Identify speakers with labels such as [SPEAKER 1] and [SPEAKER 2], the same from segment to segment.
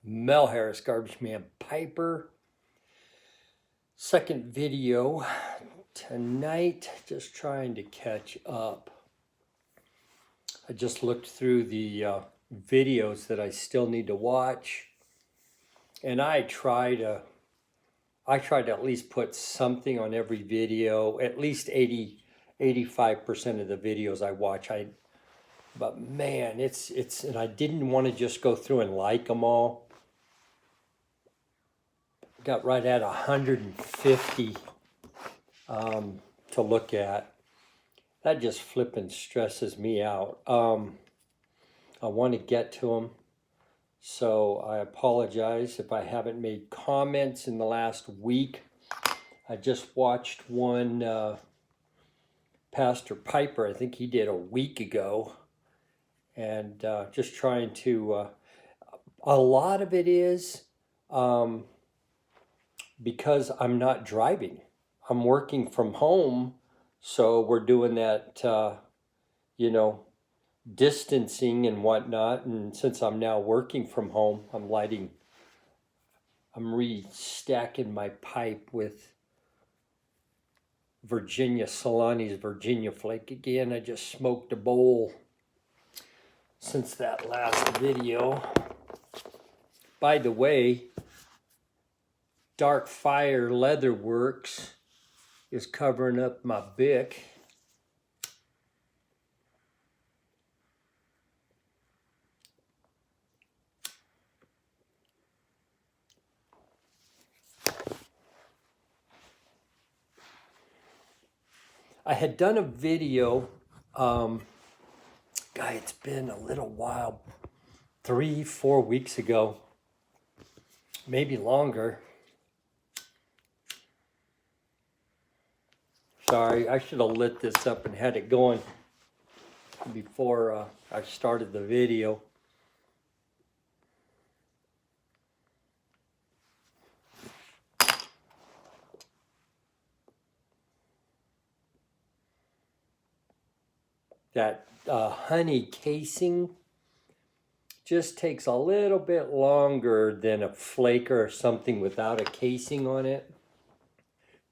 [SPEAKER 1] Mel Harris, Garbagemanpiper. Second video tonight, just trying to catch up. I just looked through the videos that I still need to watch, and I try to at least put something on every video, at least 85% of the videos I watch. But man, it's and I didn't want to just go through and like them all. Got right at 150 to look at. That just flipping stresses me out. I want to get to them, so I apologize if I haven't made comments in the last week. I just watched one, Pastor Piper, I think he did a week ago, and just trying to, a lot of it is because I'm not driving. I'm working from home, so we're doing that, distancing and whatnot. And since I'm now working from home, I'm restacking my pipe with Solani's Virginia Flake again. I just smoked a bowl since that last video. By the way, Dark Fire Leatherworks is covering up my Bic. I had done a video, it's been a little while, 3-4 weeks ago, maybe longer. Sorry, I should have lit this up and had it going before I started the video. That honey casing just takes a little bit longer than a flaker or something without a casing on it.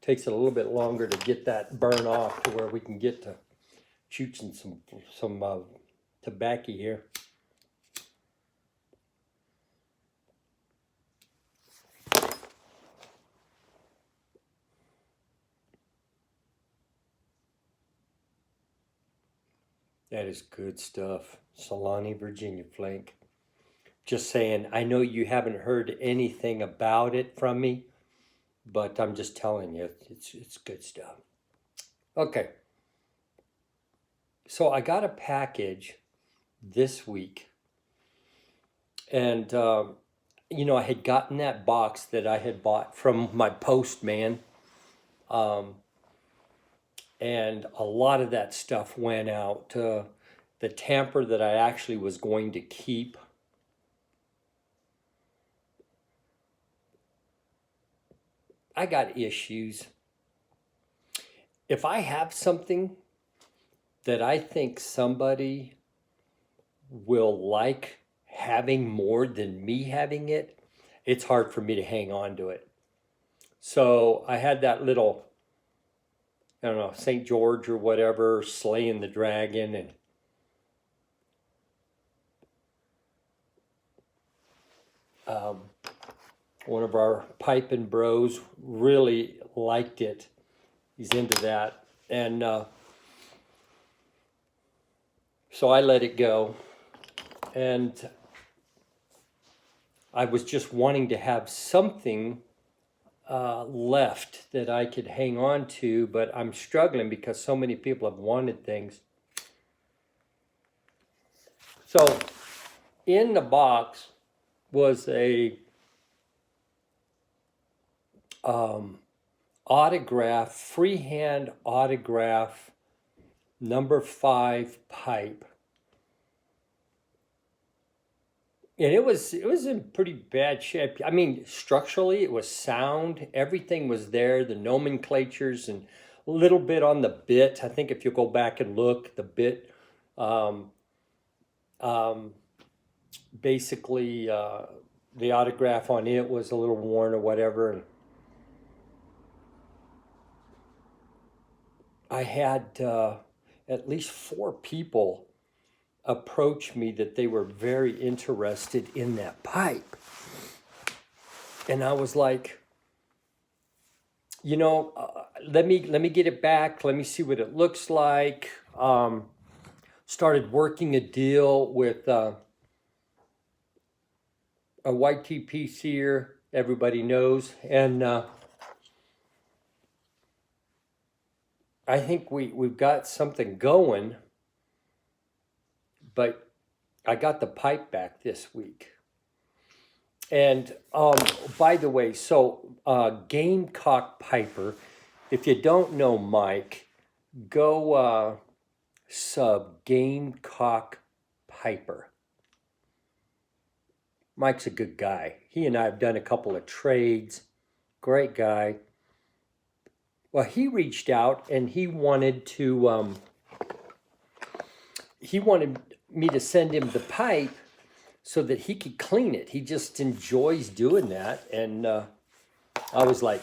[SPEAKER 1] Takes it a little bit longer to get that burn off to where we can get to shooting some tobacco here. That is good stuff. Solani Virginia Flake. Just saying, I know you haven't heard anything about it from me, but I'm just telling you, it's good stuff. Okay. So I got a package this week, and I had gotten that box that I had bought from my postman, and a lot of that stuff went out. The tamper that I actually was going to keep, I got issues. If I have something that I think somebody will like having more than me having it, it's hard for me to hang on to it. So I had that little, I don't know, St. George or whatever, slaying the dragon, and one of our piping bros really liked it. He's into that. And so I let it go. And I was just wanting to have something left that I could hang on to, but I'm struggling because so many people have wanted things. So in the box was a autograph, freehand autograph, number 5 pipe. And it was in pretty bad shape. I mean, structurally, it was sound. Everything was there, the nomenclatures, and a little bit on the bit. I think if you go back and look, the bit basically the autograph on it was a little worn or whatever. And I had at least 4 people approach me that they were very interested in that pipe. And I was like, you know, let me get it back. Let me see what it looks like. Started working a deal with a YTPCer, everybody knows. And I think we've got something going, but I got the pipe back this week. And by the way, so Gamecock-Piper, if you don't know Mike, go sub Gamecock-Piper. Mike's a good guy. He and I have done a couple of trades. Great guy. Well, he reached out and he wanted me to send him the pipe so that he could clean it. He just enjoys doing that. And I was like,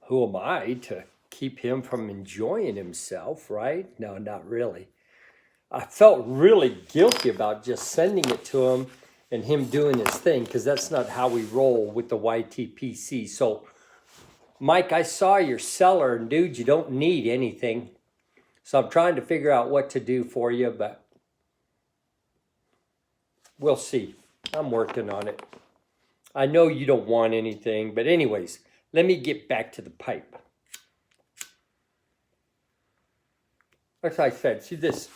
[SPEAKER 1] who am I to keep him from enjoying himself, right? No, not really. I felt really guilty about just sending it to him and him doing his thing, because that's not how we roll with the YTPC. So, Mike, I saw your cellar, and dude, you don't need anything. So I'm trying to figure out what to do for you, but we'll see. I'm working on it. I know you don't want anything, but anyways, let me get back to the pipe. Like I said, see this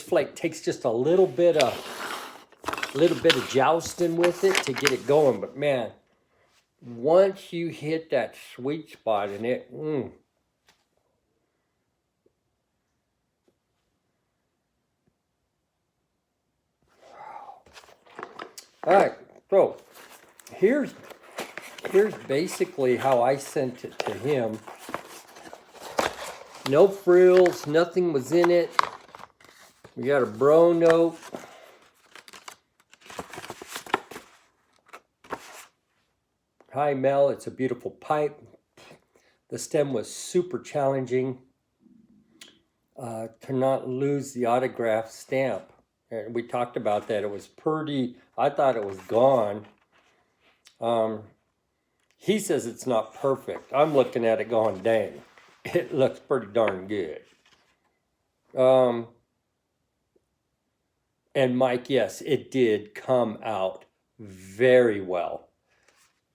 [SPEAKER 1] flake takes just a little bit of jousting with it to get it going, but man, once you hit that sweet spot in it, All right, so here's basically how I sent it to him. No frills, nothing was in it. We got a bro note. Hi Mel, it's a beautiful pipe. The stem was super challenging to not lose the autograph stamp. And we talked about that. It was pretty, I thought it was gone. He says it's not perfect. I'm looking at it going, dang, it looks pretty darn good. And Mike, yes, it did come out very well.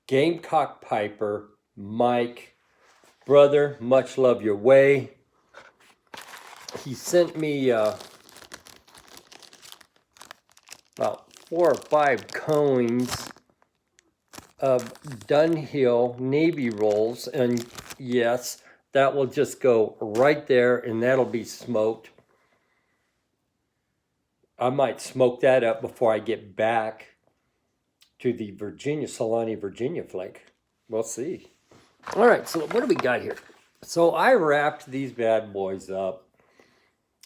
[SPEAKER 1] Gamecock-Piper, Mike, brother, much love your way. He sent me about 4 or 5 coins of Dunhill Navy rolls, and yes, that will just go right there, and that'll be smoked. I might smoke that up before I get back to the Solani, Virginia flake. We'll see. All right, so what do we got here? So I wrapped these bad boys up,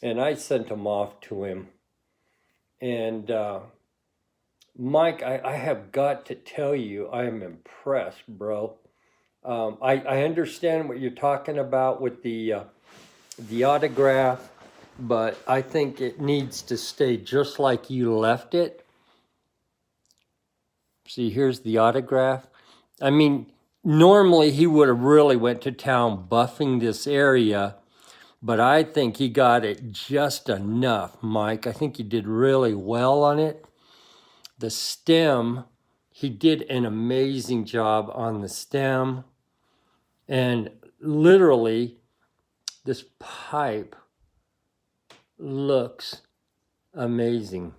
[SPEAKER 1] and I sent them off to him. And Mike, I have got to tell you, I am impressed, bro. I understand what you're talking about with the autograph, but I think it needs to stay just like you left it. See, here's the autograph. I mean, normally he would have really went to town buffing this area, but I think he got it just enough, Mike. I think you did really well on it. The stem, he did an amazing job on the stem. And literally, this pipe looks amazing.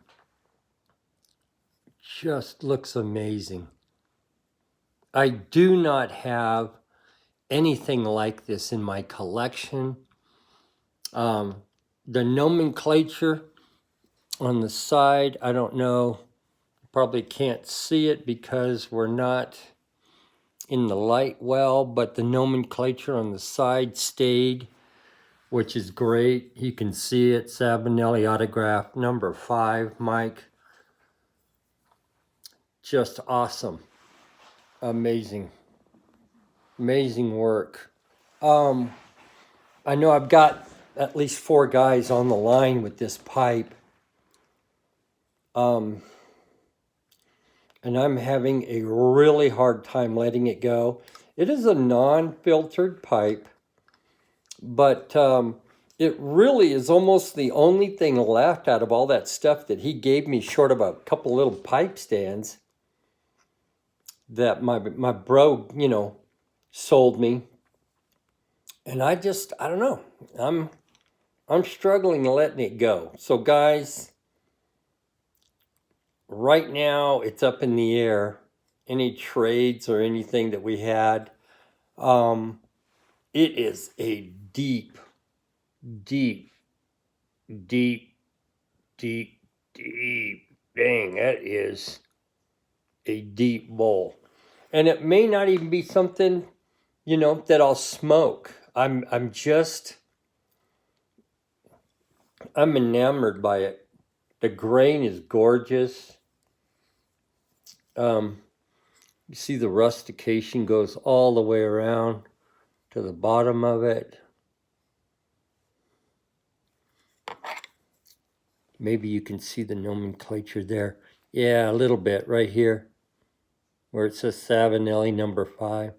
[SPEAKER 1] Just looks amazing. I do not have anything like this in my collection. The nomenclature on the side, I don't know. Probably can't see it because we're not in the light well, but the nomenclature on the side stayed, which is great. You can see it, Savinelli autograph number 5, Mike. just awesome. Amazing. Amazing work. I know I've got at least 4 guys on the line with this pipe. And I'm having a really hard time letting it go. It is a non-filtered pipe, but it really is almost the only thing left out of all that stuff that he gave me, short of a couple little pipe stands that my bro, you know, sold me. And I don't know. I'm struggling letting it go. So guys, right now it's up in the air. Any trades or anything that we had. It is a deep, deep, deep, deep, deep, dang, that is a deep bowl. And it may not even be something, you know, that I'll smoke. I'm enamored by it. The grain is gorgeous. You see the rustication goes all the way around to the bottom of it. Maybe you can see the nomenclature there. Yeah, a little bit right here where it says Savinelli number 5.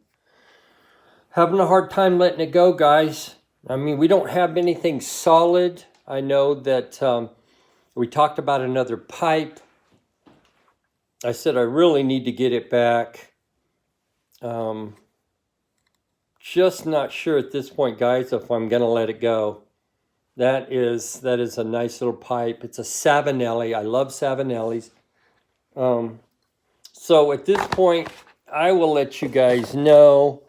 [SPEAKER 1] Having a hard time letting it go, guys. I mean, we don't have anything solid. I know that we talked about another pipe. I said I really need to get it back. Just not sure at this point, guys, if I'm going to let it go. That is a nice little pipe. It's a Savinelli. I love Savinellis. So at this point, I will let you guys know.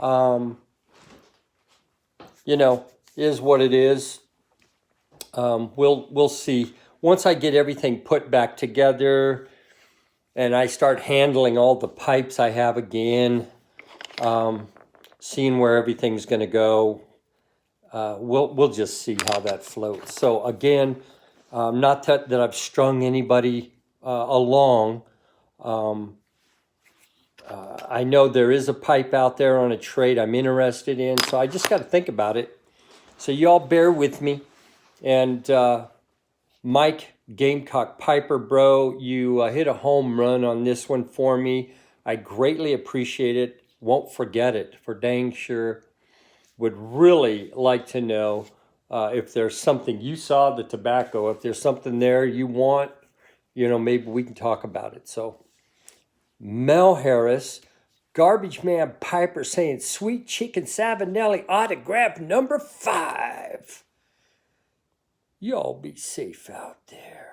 [SPEAKER 1] You know, is what it is. We'll see. Once I get everything put back together and I start handling all the pipes I have again, seeing where everything's going to go, we'll just see how that floats. So again, not that I've strung anybody along. I know there is a pipe out there on a trade I'm interested in, so I just got to think about it. So y'all bear with me. And Mike Gamecock Piper, bro, you hit a home run on this one for me. I greatly appreciate it. Won't forget it for dang sure. Would really like to know if there's something you saw, the tobacco, if there's something there you want, you know, maybe we can talk about it. So Mel Harris, Garbagemanpiper saying Sweet Chicken Savinelli autograph number 5. Y'all be safe out there.